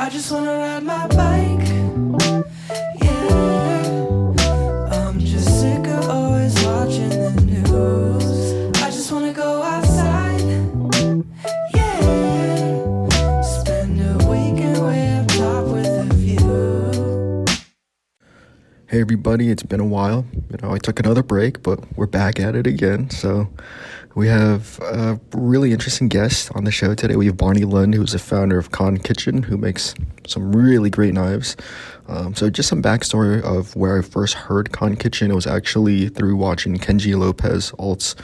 I just wanna ride my bike, yeah. I'm just sick of always watching the news. I just wanna go outside, yeah. Spend a weekend way up top with a view. Hey everybody, it's been a while. I took another break, but we're back at it again. So we have a really interesting guest on the show today. We have Barney Lund, who's the founder of Con Kitchen, who makes some really great knives. So just some backstory of where I first heard Con Kitchen. It was actually through watching Kenji Lopez Alt's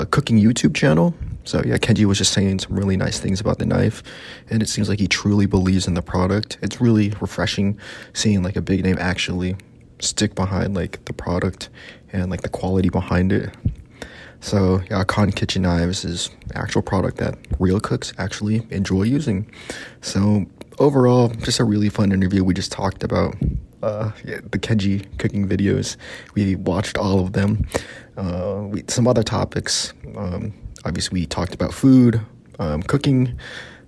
cooking YouTube channel. So yeah, Kenji was just saying some really nice things about the knife, and it seems like he truly believes in the product. It's really refreshing seeing like a big name actually stick behind like the product and like the quality behind it. So yeah, Con Kitchen Knives is actual product that real cooks actually enjoy using. So overall, just a really fun interview. We just talked about the Kenji cooking videos. We watched all of them. Some other topics. Obviously, we talked about food, cooking,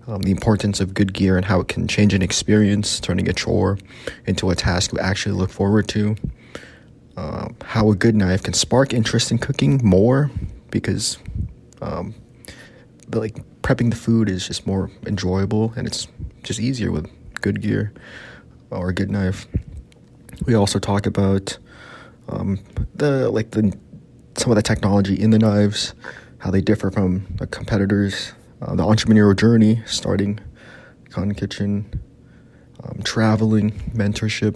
the importance of good gear and how it can change an experience, turning a chore into a task we actually look forward to. How a good knife can spark interest in cooking more because prepping the food is just more enjoyable and it's just easier with good gear or a good knife. We also talk about some of the technology in the knives, how they differ from the competitors, the entrepreneurial journey starting Con Kitchen, traveling, mentorship,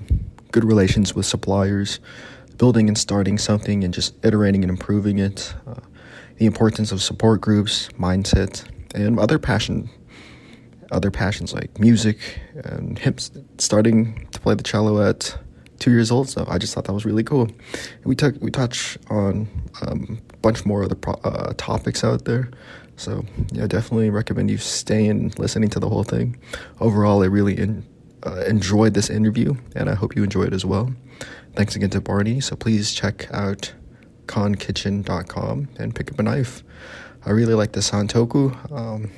good relations with suppliers, building and starting something and just iterating and improving it, the importance of support groups, mindset, and other passions like music and him starting to play the cello at 2 years old. So I just thought that was really cool. We touch on a bunch more of the topics out there. So yeah, definitely recommend you staying and listening to the whole thing. Overall, I really enjoyed this interview, and I hope you enjoy it as well. Thanks again to Barney. So please check out conkitchen.com and pick up a knife. I really like the Santoku.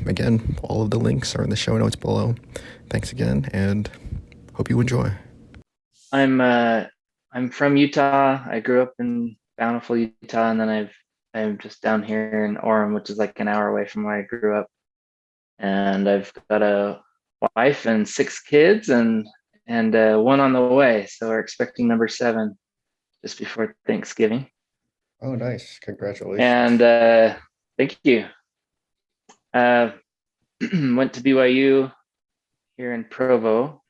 Again, all of the links are in the show notes below. Thanks again, and hope you enjoy. I'm from Utah. I grew up in Bountiful, Utah, and then I'm just down here in Orem, which is like an hour away from where I grew up. And I've got a wife and 6 kids, and one on the way. So we're expecting number 7 just before Thanksgiving. Oh, nice! Congratulations. And thank you. Went to BYU here in Provo,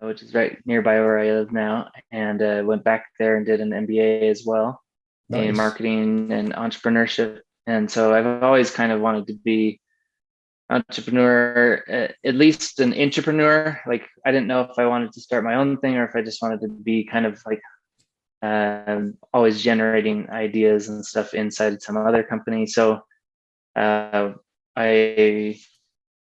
which is right nearby where I live now, and went back there and did an MBA as well. Nice. In marketing and entrepreneurship. And so I've always kind of wanted to be entrepreneur, at least an entrepreneur. Like I didn't know if I wanted to start my own thing or if I just wanted to be kind of like always generating ideas and stuff inside some other company. So I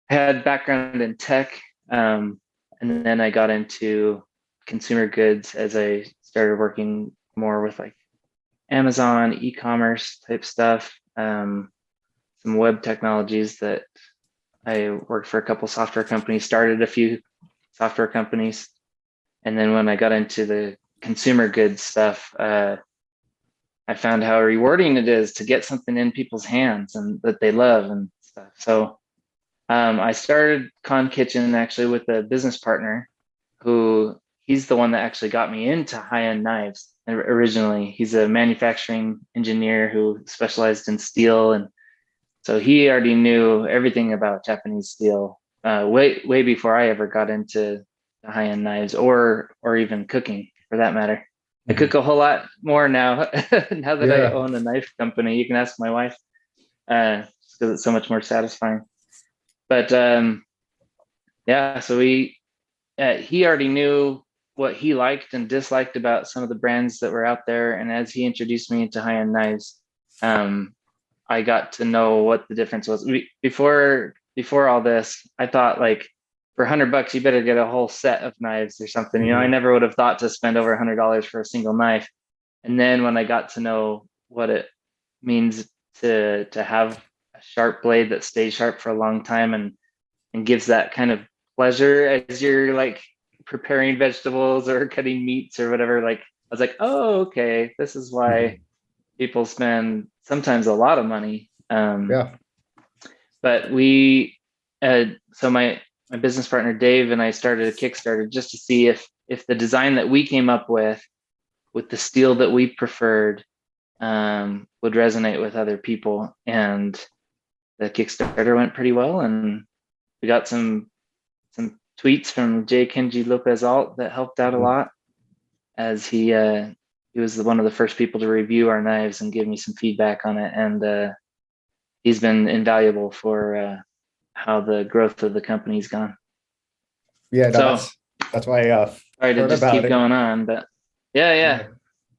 had background in tech, and then I got into consumer goods as I started working more with like Amazon, e-commerce type stuff, some web technologies that I worked for a couple software companies, started a few software companies. And then when I got into the consumer goods stuff, I found how rewarding it is to get something in people's hands and that they love and stuff. So I started Con Kitchen actually with a business partner who he's the one that actually got me into high-end knives originally. He's a manufacturing engineer who specialized in steel, and so he already knew everything about Japanese steel way before I ever got into the high-end knives or even cooking for that matter. I cook a whole lot more now now that I own a knife company. You can ask my wife because it's so much more satisfying. But yeah, so he already knew what he liked and disliked about some of the brands that were out there. And as he introduced me into high-end knives, I got to know what the difference was. Before all this, I thought like for $100, you better get a whole set of knives or something. You know, I never would have thought to spend over $100 for a single knife. And then when I got to know what it means to have a sharp blade that stays sharp for a long time and gives that kind of pleasure as you're like preparing vegetables or cutting meats or whatever. Like I was like, oh, okay, this is why people spend sometimes a lot of money. Yeah. But so my business partner Dave and I started a Kickstarter just to see if the design that we came up with the steel that we preferred, would resonate with other people. And the Kickstarter went pretty well, and we got some tweets from Kenji Lopez Alt that helped out a lot, as he was one of the first people to review our knives and give me some feedback on it. And he's been invaluable for how the growth of the company's gone. Yeah, no, So that's why sorry to just keep going on, but yeah.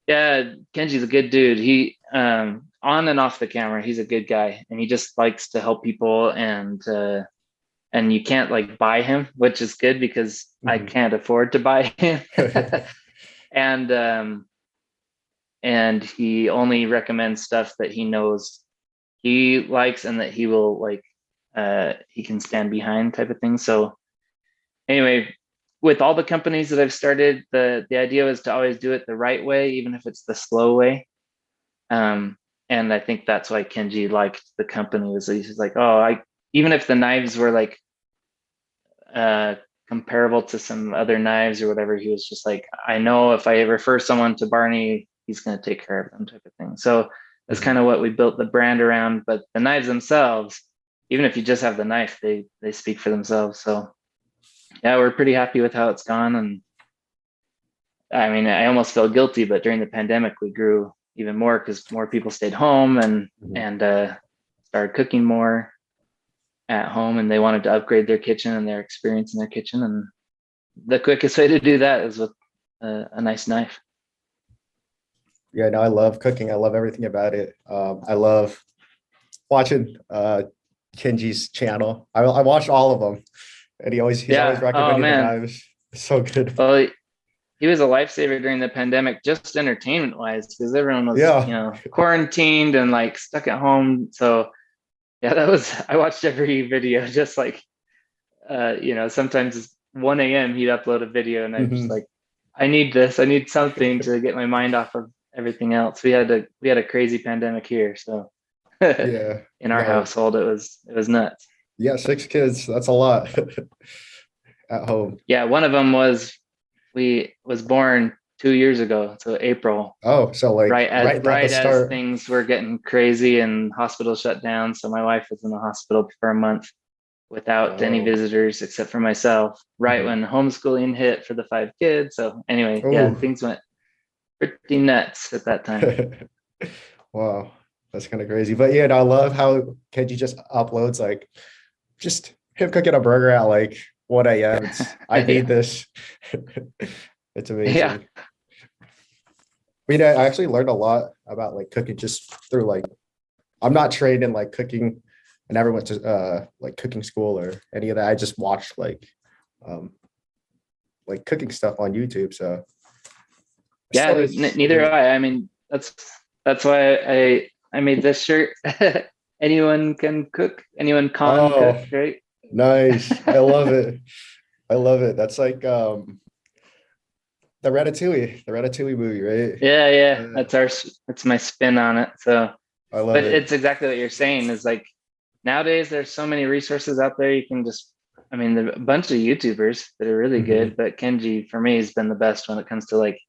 Kenji's a good dude. He on and off the camera, he's a good guy, and he just likes to help people. And you can't like buy him, which is good because I can't afford to buy him. And he only recommends stuff that he knows he likes and that he will like, he can stand behind, type of thing. So anyway, with all the companies that I've started, the idea was to always do it the right way, even if it's the slow way. And I think that's why Kenji liked the company, was he's like, oh, even if the knives were like comparable to some other knives or whatever, he was just like, I know if I refer someone to Barney, he's going to take care of them, type of thing. So that's kind of what we built the brand around. But the knives themselves, even if you just have the knife, they speak for themselves. So yeah, we're pretty happy with how it's gone. And I mean, I almost feel guilty, but during the pandemic, we grew even more because more people stayed home and started cooking more at home, and they wanted to upgrade their kitchen and their experience in their kitchen. And the quickest way to do that is with a nice knife. Yeah, no, I love cooking. I love everything about it. I love watching Kenji's channel. I watch all of them, and he's always recommending the knives. It's so good. Well, he was a lifesaver during the pandemic, just entertainment wise, because everyone was quarantined and like stuck at home. So yeah, I watched every video, just like sometimes it's 1 a.m. he'd upload a video, and I'm just like, I need something to get my mind off of everything else. We had a crazy pandemic here, so yeah, in our household it was nuts. Yeah, 6 kids, that's a lot at home. Yeah, one of them was born 2 years ago, so April. Oh, so like right as things were getting crazy and hospitals shut down. So my wife was in the hospital for a month without any visitors except for myself, right when homeschooling hit for the 5 kids. So anyway, things went pretty nuts at that time. Wow, that's kind of crazy. But yeah, I love how Kenji just uploads like just him cooking a burger at like 1 a.m. I need this. It's amazing. Yeah. I mean, I actually learned a lot about like cooking just through like, I'm not trained in like cooking. I never went to like cooking school or any of that. I just watched like cooking stuff on YouTube. So yeah, neither do I. I mean, that's why I made this shirt. Anyone can cook. Anyone can cook, right? Nice. I love it. I love it. That's like the Ratatouille movie, right? Yeah. That's my spin on it. So I love it. It's exactly what you're saying, is like nowadays there's so many resources out there. You can just, I mean, there's a bunch of YouTubers that are really good, but Kenji for me has been the best when it comes to like,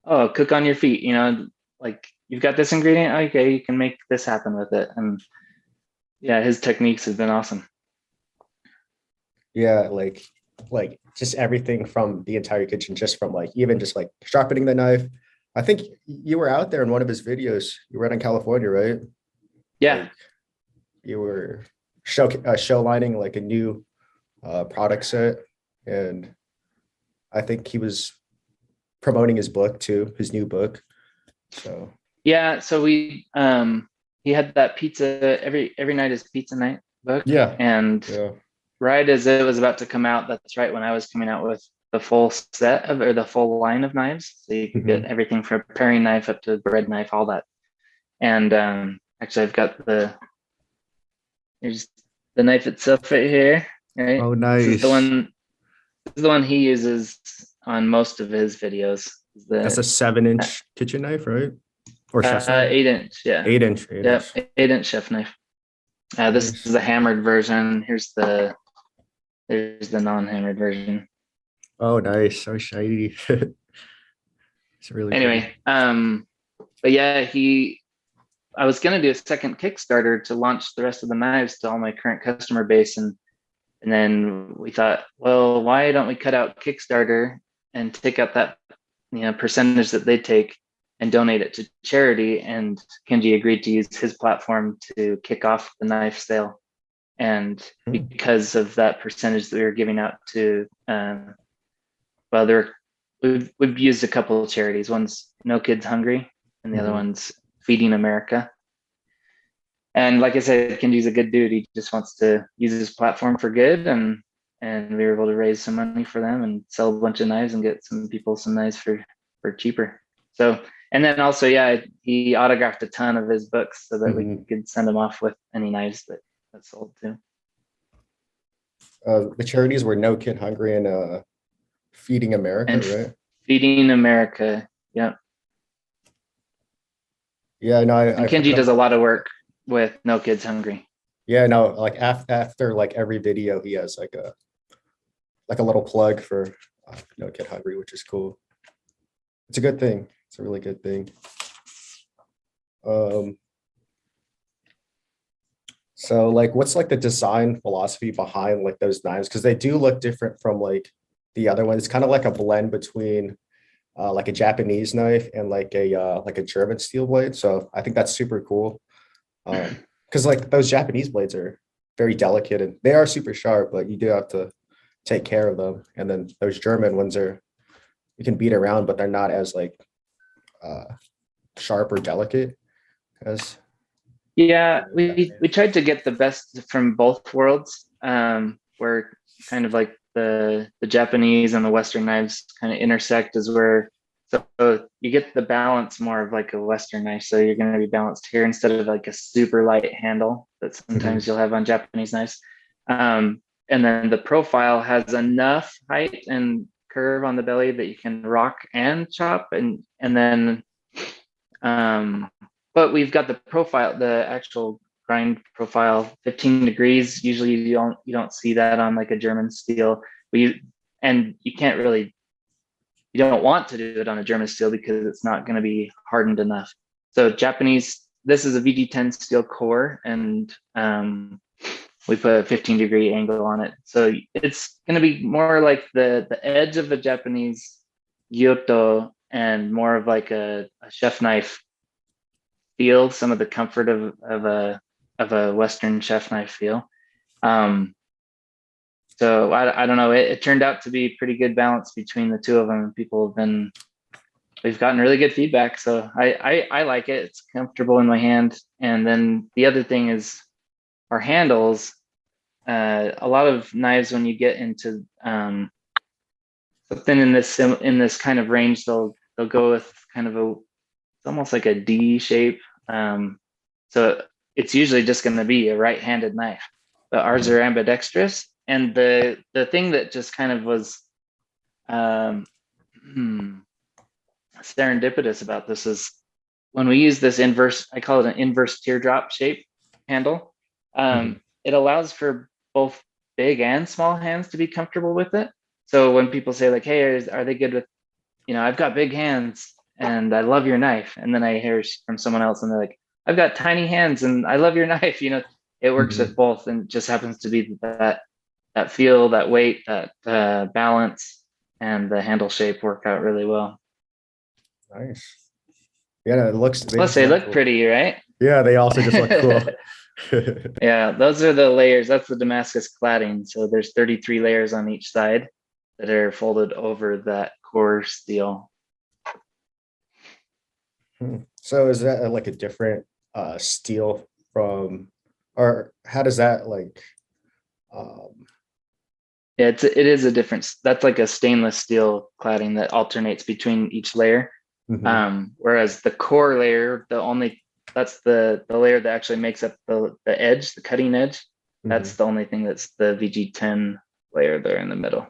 cook on your feet, like you've got this ingredient, okay, you can make this happen with it. And yeah, his techniques have been awesome. Yeah, like just everything from the entire kitchen, just from like even just like sharpening the knife. I think you were out there in one of his videos. You were out in California, right? Yeah. Like, you were show lining like a new product set, and I think he was promoting his book too, his new book. So yeah, so we he had that pizza every night is pizza night book. Yeah. And right as it was about to come out, that's right when I was coming out with the full set or the full line of knives. So you could get everything from a paring knife up to a bread knife, all that. And actually I've got here's the knife itself right here. Right? Oh, nice. This is the one This is the one he uses on most of his videos. That's a 7-inch kitchen knife, right? Or chef's knife? 8-inch, yeah. 8-inch, Yep, 8-inch. 8-inch chef knife. This Nice. is the hammered version. There's the non-hammered version. Oh, nice. So shiny. It's really pretty. Anyway, but yeah, I was gonna do a second Kickstarter to launch the rest of the knives to all my current customer base, and then we thought, well, why don't we cut out Kickstarter and take out that percentage that they take and donate it to charity? And Kenji agreed to use his platform to kick off the knife sale. And because of that percentage that we were giving out to, we've used a couple of charities. One's No Kids Hungry, and the other one's Feeding America. And like I said, Kenji's a good dude. He just wants to use his platform for good, and we were able to raise some money for them and sell a bunch of knives and get some people some knives for cheaper. So, and then also, yeah, he autographed a ton of his books so that we could send them off with any knives that sold too. The charities were No Kid Hungry and Feeding America, And right? Feeding America, yeah. Yeah, no, And Kenji does a lot of work with No Kids Hungry. Yeah, no, like after like every video, he has like a little plug for No Kid Hungry, which is cool. It's a good thing. It's a really good thing. So like, what's like the design philosophy behind like those knives? Because they do look different from like the other ones. It's kind of like a blend between like a Japanese knife and like a German steel blade. So I think that's super cool. Because like those Japanese blades are very delicate and they are super sharp, but you do have to take care of them. And then those German ones you can beat around, but they're not as like sharp or delicate as. Yeah, we tried to get the best from both worlds. Where kind of like the Japanese and the Western knives kind of intersect is where, so you get the balance more of like a Western knife. So you're going to be balanced here instead of like a super light handle that sometimes you'll have on Japanese knives. And then the profile has enough height and curve on the belly that you can rock and chop, and then but we've got the profile, the actual grind profile, 15 degrees. Usually you don't see that on like a German steel. And you can't really, you don't want to do it on a German steel because it's not going to be hardened enough. So Japanese, this is a VG10 steel core, and we put a 15-degree angle on it. So it's going to be more like the edge of a Japanese Gyoto and more of like a chef knife feel, some of the comfort of a Western chef knife feel. So I don't know. It turned out to be pretty good balance between the two of them. We've gotten really good feedback. So I like it. It's comfortable in my hand. And then the other thing is our handles. A lot of knives, when you get into something in this kind of range, they'll go with kind of it's almost like a D shape. So it's usually just going to be a right-handed knife, but ours are ambidextrous. And the thing that just kind of was serendipitous about this is when we use this inverse, I call it an inverse teardrop shape handle. It allows for both big and small hands to be comfortable with it. So when people say like, hey, are they good with, I've got big hands and I love your knife. And then I hear from someone else and they're like, I've got tiny hands and I love your knife. It works with both, and just happens to be that feel, that weight, that balance, and the handle shape work out really well. Nice. Yeah, it looks. Plus, they look pretty, right? Yeah, they also just look cool. Yeah, those are the layers. That's the Damascus cladding. So there's 33 layers on each side that are folded over that core steel. So is that like a different steel from, or how does that like? Yeah, it is a difference. That's like a stainless steel cladding that alternates between each layer. Whereas the core layer, that's the layer that actually makes up the edge, the cutting edge. That's the only thing that's the VG10 layer there in the middle.